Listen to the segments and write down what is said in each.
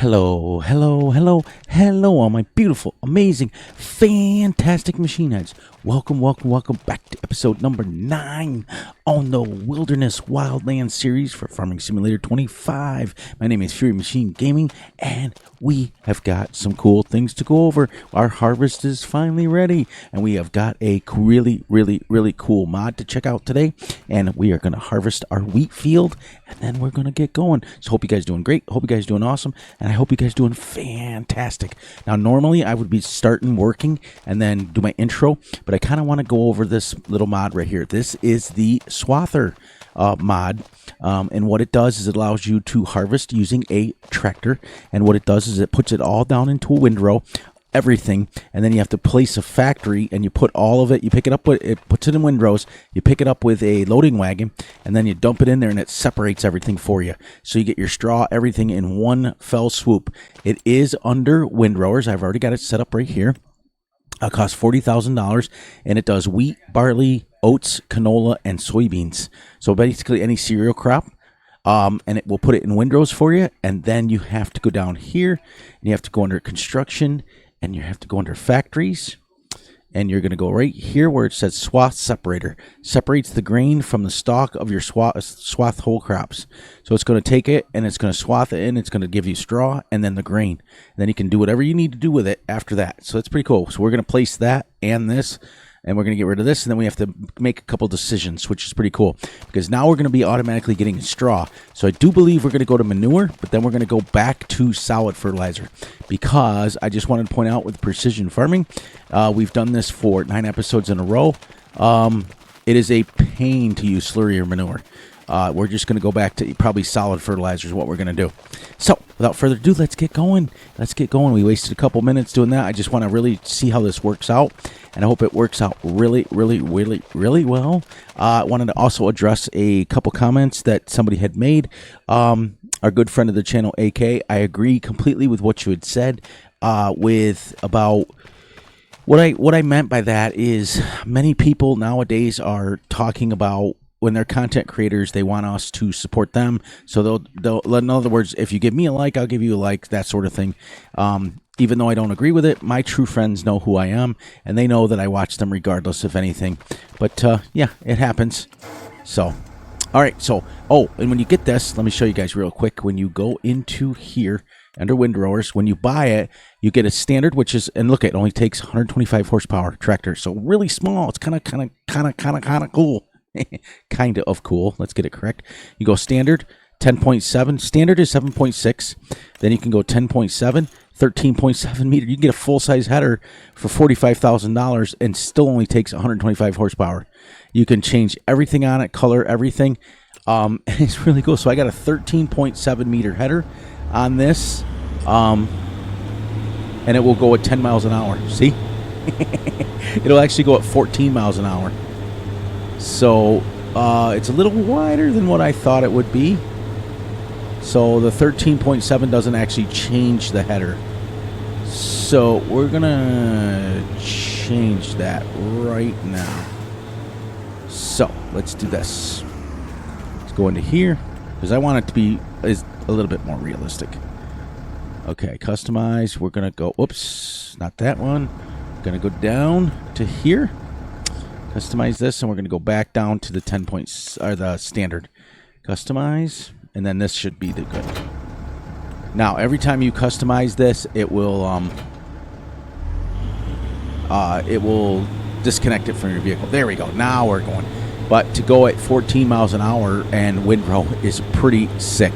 Hello, hello, hello, hello, all my beautiful, amazing, fantastic machine heads. Welcome back to episode number 9 on the Wilderness Wildlands series for Farming Simulator 25. My name is Fury Machine Gaming, and we have got some cool things to go over. Our harvest is finally ready, and we have got a really cool mod to check out today, and we are going to harvest our wheat field, and then we're going to get going. So hope you guys doing great, hope you guys doing awesome, and I hope you guys doing fantastic. Now, normally I would be starting working and then do my intro, but I kind of want to go over this little mod right here. This is the Swather mod, and what it does is it allows you to harvest using a tractor, and what it does is it puts it all down into a windrow, everything, and then you have to place a factory, and you put all of it, you pick it up with, it puts it in windrows, you pick it up with a loading wagon, and then you dump it in there, and it separates everything for you. So you get your straw, everything in one fell swoop. It is under windrowers. I've already got it set up right here. It costs $40,000, and it does wheat, barley, oats, canola, and soybeans. So basically any cereal crop. And it will put it in windrows for you, and then you have to go down here, and you have to go under construction, and you have to go under factories, and you're going to go right here where it says swath separator. Separates the grain from the stalk of your swath whole crops. So it's going to take it, and it's going to swath it in, it's going to give you straw, and then the grain. And then you can do whatever you need to do with it after that. So that's pretty cool. So we're going to place that and this, and we're going to get rid of this, and then we have to make a couple decisions, which is pretty cool, because now we're going to be automatically getting straw. So I do believe we're going to go to manure, but then we're going to go back to solid fertilizer, because I just wanted to point out with precision farming, we've done this for 9 episodes in a row. It is a pain to use slurry or manure. We're just going to go back to probably solid fertilizer is what we're going to do. So, without further ado, let's get going. We wasted a couple minutes doing that. I just want to really see how this works out, and I hope it works out really well. I wanted to also address a couple comments that somebody had made. Our good friend of the channel, AK, I agree completely with what you had said about... What I meant by that is many people nowadays are talking about when they're content creators, they want us to support them. So they'll in other words, if you give me a like, I'll give you a like, that sort of thing. Even though I don't agree with it, my true friends know who I am, and they know that I watch them regardless of anything. But yeah, it happens. So, all right. So, and when you get this, let me show you guys real quick. When you go into here under windrowers, when you buy it, you get a standard, which is, and look, it only takes 125 horsepower tractor. So really small. It's kind of cool. Kind of cool. Let's get it correct. You go standard 10.7. Standard is 7.6. Then you can go 10.7, 13.7 meter. You can get a full size header for $45,000 and still only takes 125 horsepower. You can change everything on it, color everything. And it's really cool. So I got a 13.7 meter header on this, and it will go at 10 miles an hour. See? It'll actually go at 14 miles an hour. So it's a little wider than what I thought it would be. So the 13.7 doesn't actually change the header. So we're going to change that right now. So let's do this. Let's go into here, because I want it to be a little bit more realistic. Okay, customize. We're going to go, oops, not that one. Going to go down to here. Customize this, and we're going to go back down to the 10 points, or the standard. Customize, and then this should be the good. Now, every time you customize this, it will disconnect it from your vehicle. There we go. Now we're going. But to go at 14 miles an hour and windrow is pretty sick.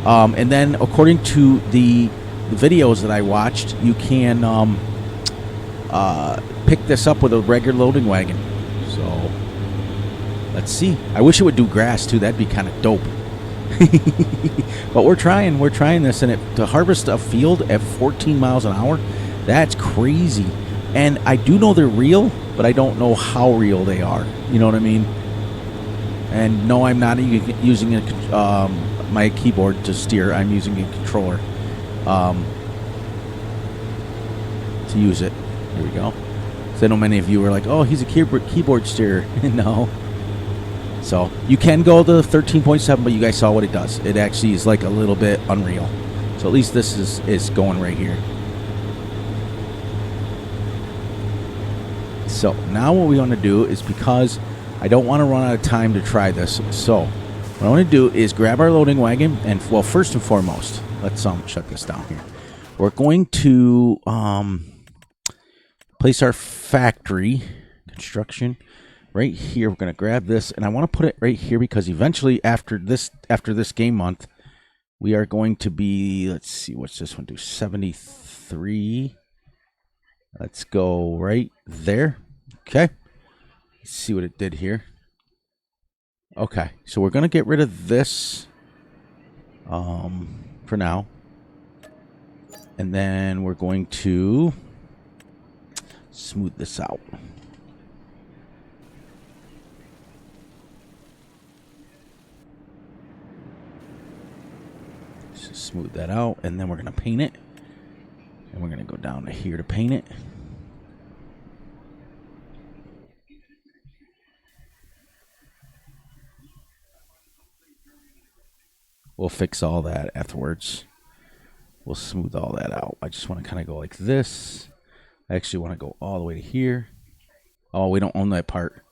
And then, according to the videos that I watched, you can pick this up with a regular loading wagon. So let's see. I wish it would do grass too. That'd be kind of dope. But we're trying this, and to harvest a field at 14 miles an hour, that's crazy. And I do know they're real, but I don't know how real they are. You know what I mean? And no, I'm not using my keyboard to steer. I'm using a controller to use it. Here we go. So I know many of you are like, oh, he's a keyboard steerer. No. So you can go to 13.7, but you guys saw what it does. It actually is like a little bit unreal. So at least this is going right here. So now what we want to do is, because I don't want to run out of time to try this, so what I want to do is grab our loading wagon and, well, first and foremost, let's shut this down here. We're going to place our factory construction right here. We're going to grab this, and I want to put it right here because eventually after this game month, we are going to be, let's see, what's this one do? 73. Let's go right there. Okay. Let's see what it did here. Okay, so we're going to get rid of this for now. And then we're going to smooth this out. So smooth that out, and then we're going to paint it. And we're going to go down to here to paint it. We'll fix all that afterwards. We'll smooth all that out. I just want to kind of go like this. I actually want to go all the way to here. Oh, we don't own that part.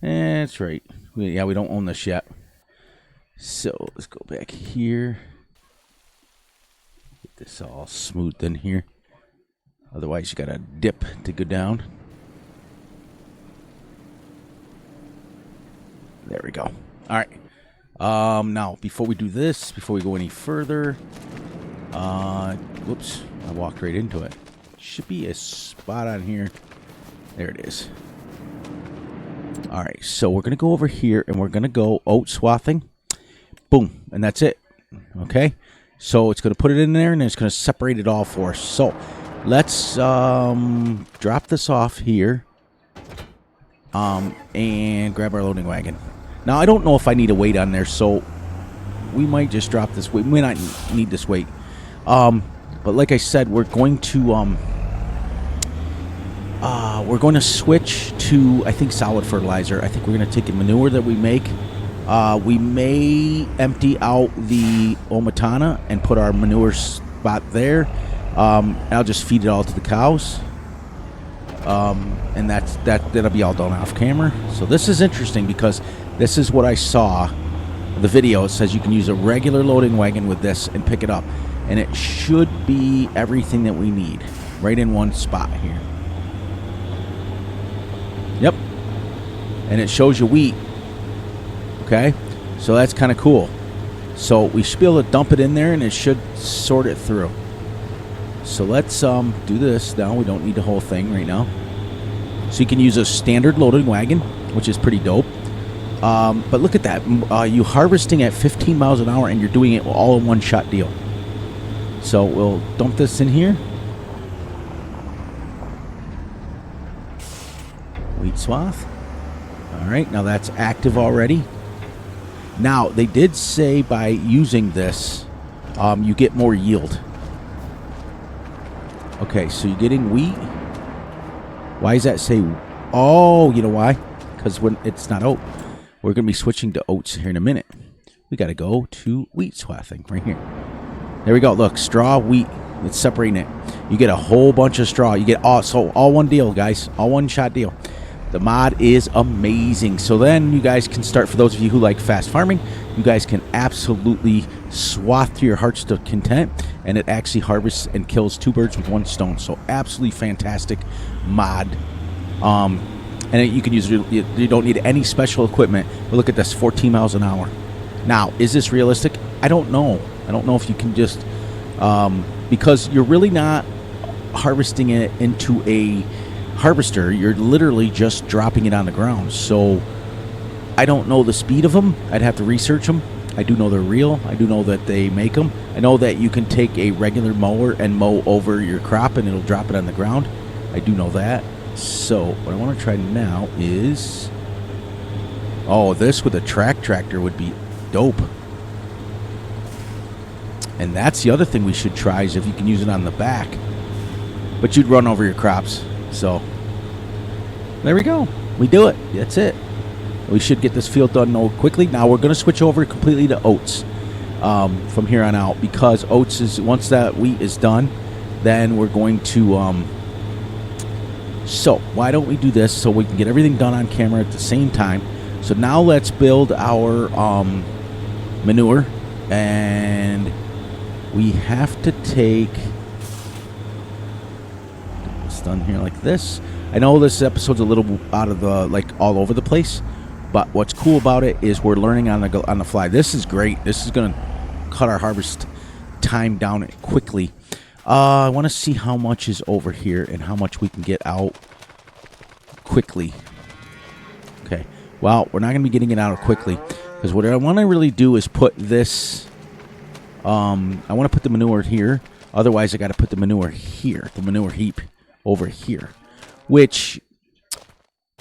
That's right. We don't own this yet. So let's go back here. Get this all smoothed in here. Otherwise, you got to dip to go down. There we go. All right. Now, before we do this, before we go any further, whoops, I walked right into it. Should be a spot on here. There it is. All right, so we're going to go over here, and we're going to go oat swathing. Boom, and that's it. Okay, so it's going to put it in there, and it's going to separate it all for us. So let's drop this off here and grab our loading wagon. Now, I don't know if I need a weight on there, so we might just drop this weight. We might not need this weight. But like I said, we're going to switch to, I think, solid fertilizer. I think we're going to take a manure that we make. We may empty out the Omatana and put our manure spot there. I'll just feed it all to the cows. And that'll be all done off camera. So this is interesting because this is what I saw. The video, it says you can use a regular loading wagon with this and pick it up. And it should be everything that we need right in one spot here. Yep. And it shows you wheat. Okay. So that's kind of cool. So we should be able to dump it in there and it should sort it through. So let's do this now. We don't need the whole thing right now. So you can use a standard loading wagon, which is pretty dope. But look at that. You harvesting at 15 miles an hour and you're doing it all in one shot deal. So we'll dump this in here. Wheat swath. All right, now that's active already. Now, they did say by using this, you get more yield. Okay, so you're getting wheat. Why does that say? Oh, you know why? Because when it's not oat. We're going to be switching to oats here in a minute. We got to go to wheat swathing right here. There we go. Look, straw, wheat. It's separating it. You get a whole bunch of straw. You get all one deal, guys. All one shot deal. The mod is amazing. So then you guys can start, for those of you who like fast farming, you guys can absolutely swath to your heart's content, and it actually harvests and kills two birds with one stone. So absolutely fantastic mod. And you can use, you don't need any special equipment. But look at this, 14 miles an hour. Now, is this realistic? I don't know. I don't know if you can just, because you're really not harvesting it into a harvester. You're literally just dropping it on the ground. So I don't know the speed of them. I'd have to research them. I do know they're real. I do know that they make them. I know that you can take a regular mower and mow over your crop and it'll drop it on the ground. I do know that. So what I want to try now is, oh, this with a tractor would be dope. And that's the other thing we should try, is if you can use it on the back. But you'd run over your crops. So there we go. We do it. That's it. We should get this field done quickly. Now we're going to switch over completely to oats. from here on out, because oats is, once that wheat is done, then we're going to so why don't we do this so we can get everything done on camera at the same time. So now let's build our manure, and we have to take this done here like this. I know this episode's a little out of the, like, all over the place, but what's cool about it is we're learning on the fly. This is great. This is going to cut our harvest time down quickly. I want to see how much is over here and how much we can get out quickly. Okay. Well, we're not going to be getting it out quickly, because what I want to really do is put this. I want to put the manure here. Otherwise, I got to put the manure here, the manure heap over here, which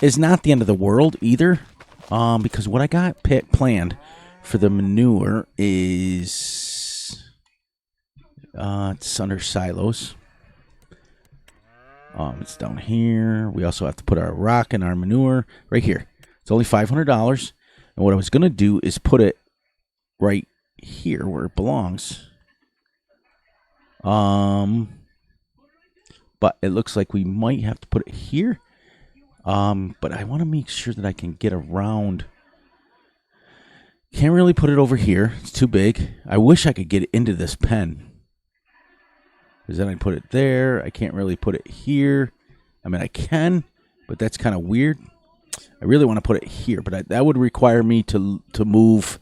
is not the end of the world either, because what I got planned for the manure is it's under silos. It's down here. We also have to put our rock and our manure right here. It's only $500, and what I was going to do is put it right here where it belongs. But it looks like we might have to put it here. But I want to make sure that I can get around. Can't really put it over here. It's too big. I wish I could get it into this pen, because then I put it there. I can't really put it here. I mean, I can, but that's kind of weird. I really want to put it here, but that would require me to move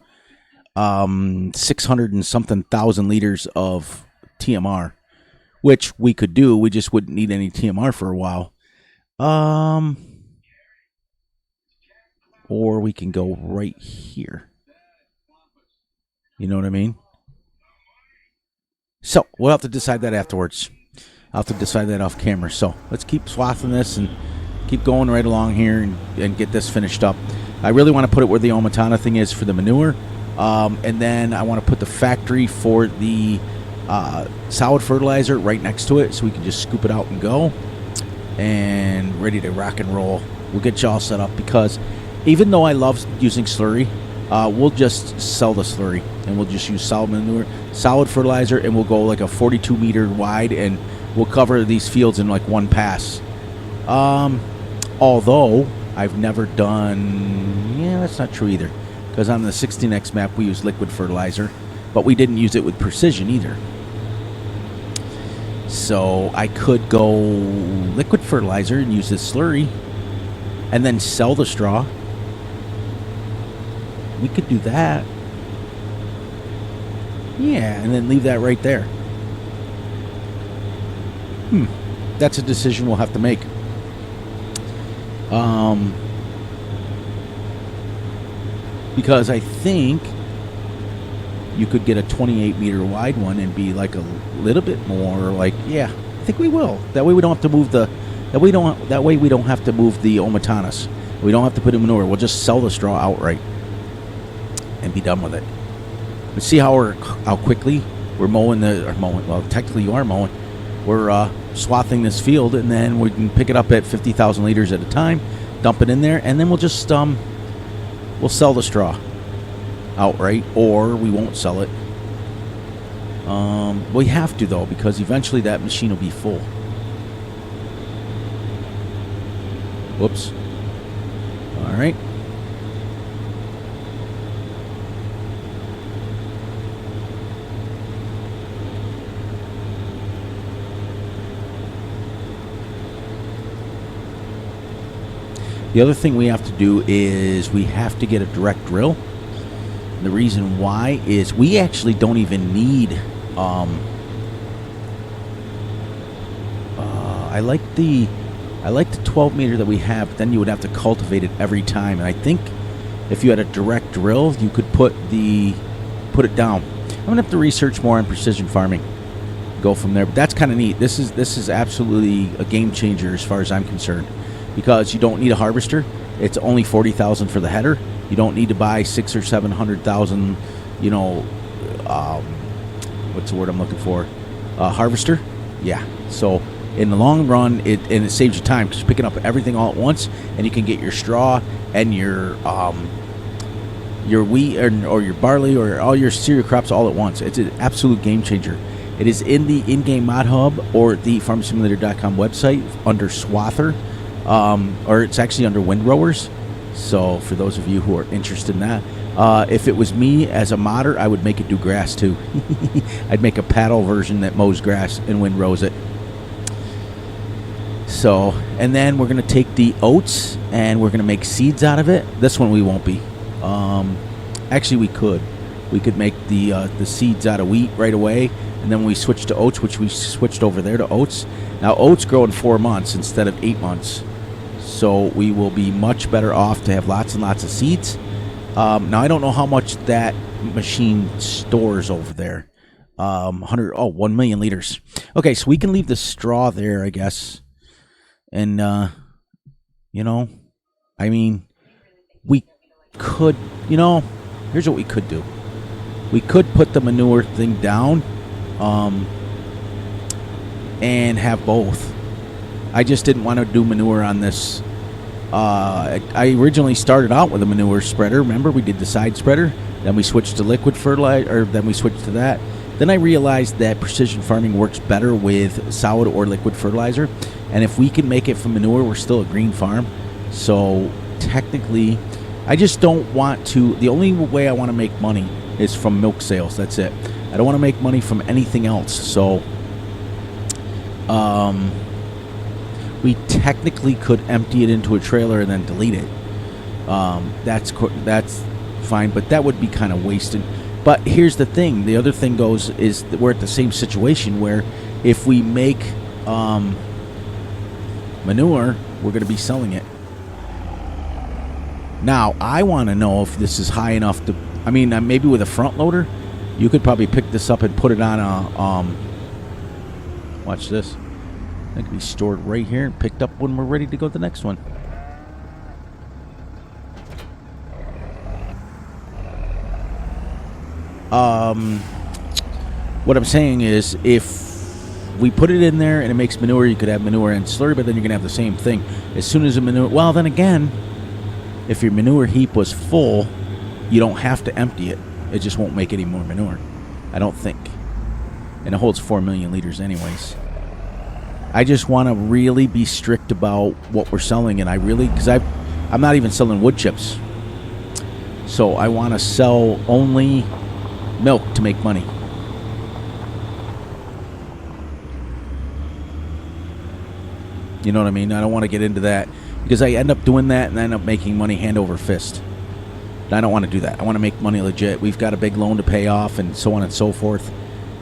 600 and something thousand liters of TMR, which we could do. We just wouldn't need any TMR for a while. Or we can go right here. You know what I mean? So we'll have to decide that afterwards. I'll have to decide that off camera. So let's keep swathing this and keep going right along here and get this finished up. I really want to put it where the Omatana thing is for the manure. And then I want to put the factory for the solid fertilizer right next to it, so we can just scoop it out and go. And ready to rock and roll. We'll get you all set up, because even though I love using slurry, we'll just sell the slurry, and we'll just use solid manure, solid fertilizer, and we'll go like a 42 meter wide, and we'll cover these fields in like one pass. Although I've never done, yeah, that's not true either, because on the 16X map we use liquid fertilizer, but we didn't use it with precision either. So I could go liquid fertilizer and use this slurry, and then sell the straw. We could do that. Yeah, and then leave that right there. That's a decision we'll have to make. Because I think you could get a 28 meter wide one and be like a little bit more like, yeah, I think we will. That way we don't have to move the we don't have to move the Omatanas. We don't have to put in manure. We'll just sell the straw outright and be done with it. But see how quickly we're mowing well, technically you are mowing. We're swathing this field, and then we can pick it up at 50,000 liters at a time, dump it in there, and then we'll just we'll sell the straw outright, or we won't sell it. We have to, though, because eventually that machine will be full. Whoops. All right. The other thing we have to do is we have to get a direct drill. And the reason why is we actually don't even need I like the 12 meter that we have, but then you would have to cultivate it every time. And I think if you had a direct drill, you could put it down. I'm gonna have to research more on precision farming, go from there. But that's kind of neat. This is absolutely a game changer as far as I'm concerned, because you don't need a harvester. It's only 40,000 for the header. You don't need to buy 600,000 or 700,000. You know, what's the word I'm looking for? Harvester. Yeah. So in the long run, it saves you time, because you're picking up everything all at once, and you can get your straw and your your wheat or your barley or all your cereal crops all at once. It's an absolute game changer. It is in the in-game mod hub or the farmsimulator.com website under Swather, or it's actually under Windrowers. So for those of you who are interested in that, if it was me as a modder, I would make it do grass too. I'd make a paddle version that mows grass and windrows it. So, and then we're going to take the oats and we're going to make seeds out of it. This one we won't be. Actually, we could. We could make the seeds out of wheat right away. And then we switch to oats, which we switched over there to oats. Now, oats grow in 4 months instead of 8 months. So we will be much better off to have lots and lots of seeds. Now, I don't know how much that machine stores over there. 1 million liters. Okay, so we can leave the straw there, I guess. And, you know, I mean, we could, you know, here's what we could do. We could put the manure thing down. And have both. I just didn't want to do manure on this. I originally started out with a manure spreader. Remember, we did the side spreader. Then we switched to liquid fertilizer, or then we switched to that. Then I realized that precision farming works better with solid or liquid fertilizer. And if we can make it from manure, we're still a green farm. So technically, I just don't want to. The only way I want to make money is from milk sales. That's it. I don't want to make money from anything else. So we technically could empty it into a trailer and then delete it. That's fine, but that would be kind of wasted. But here's the thing. The other thing is that we're at the same situation where if we make manure, we're going to be selling it. Now, I want to know if this is high enough to, I mean, maybe with a front loader, you could probably pick this up and put it on a, watch this. It can be stored right here and picked up when we're ready to go to the next one. What I'm saying is, if we put it in there and it makes manure, you could have manure and slurry, but then you're going to have the same thing. As soon as the manure, well, then again, if your manure heap was full, you don't have to empty it. It just won't make any more manure, I don't think. And it holds 4 million liters anyways. I just want to really be strict about what we're selling, and I really, because I'm not even selling wood chips. So I want to sell only milk to make money. You know what I mean? I don't want to get into that because I end up doing that and I end up making money hand over fist. I don't want to do that. I want to make money legit. We've got a big loan to pay off and so on and so forth.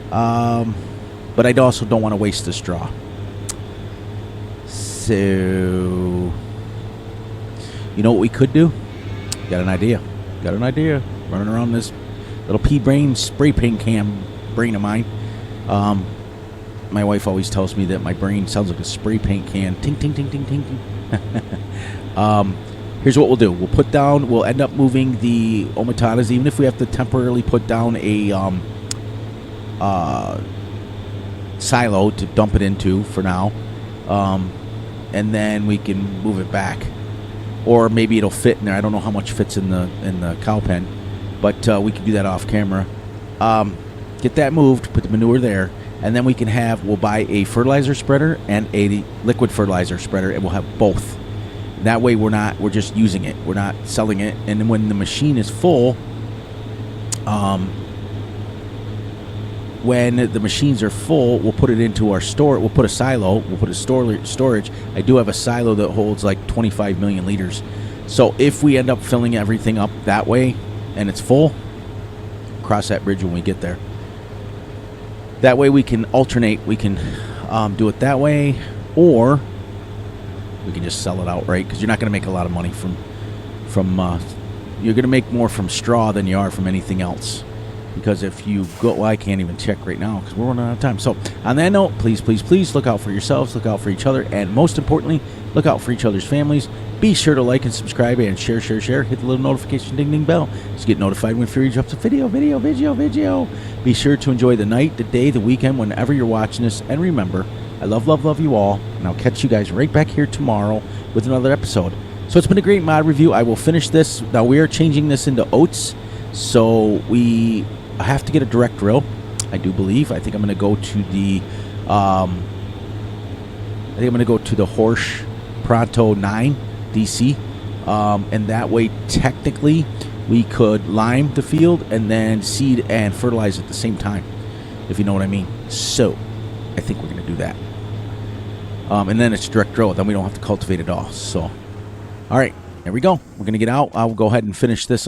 But I also don't want to waste the straw. So, you know what we could do? Got an idea. Running around this little pea brain spray paint can brain of mine. My wife always tells me that my brain sounds like a spray paint can. Ting, ting, ting, ting, ting, ting. Here's what we'll do. We'll end up moving the omatadas, even if we have to temporarily put down a silo to dump it into for now. And then we can move it back. Or maybe it'll fit in there. I don't know how much fits in the cow pen. But we can do that off camera. Get that moved, put the manure there. And then we'll buy a fertilizer spreader and a liquid fertilizer spreader, and we'll have both. That way we're just using it. We're not selling it. And then when the machine is full, when the machines are full, we'll put it into our store. We'll put a silo. We'll put a storage. I do have a silo that holds like 25 million liters. So if we end up filling everything up that way and it's full, cross that bridge when we get there. That way we can alternate. We can do it that way, or we can just sell it outright, because you're not going to make a lot of money from you're going to make more from straw than you are from anything else. Because if you go, well, I can't even check right now because we're running out of time. So on that note, please, please, please look out for yourselves, look out for each other, and most importantly, look out for each other's families. Be sure to like and subscribe and share. Hit the little notification ding bell to get notified when Fury drops a video. Be sure to enjoy the night, the day, the weekend, whenever you're watching this. And remember, I love you all, and I'll catch you guys right back here tomorrow with another episode. So it's been a great mod review. I will finish this. Now we are changing this into oats. So we have to get a direct drill, I do believe. I think I'm going to go to the Horsch Pronto 9 DC. And that way, technically, we could lime the field and then seed and fertilize at the same time, if you know what I mean. So I think we're going to do that. And then it's direct drill. Then we don't have to cultivate at all. So, all right, there we go. We're going to get out. I'll go ahead and finish this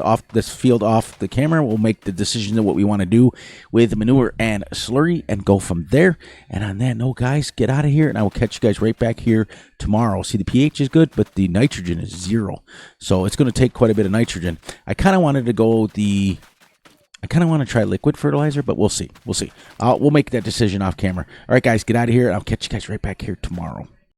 field off the camera. We'll make the decision of what we want to do with manure and slurry and go from there. And on that note, guys, get out of here. And I will catch you guys right back here tomorrow. See, the pH is good, but the nitrogen is 0. So it's going to take quite a bit of nitrogen. I kind of wanted to go I kind of want to try liquid fertilizer, but we'll see. We'll see. We'll make that decision off camera. All right, guys, get out of here. I'll catch you guys right back here tomorrow.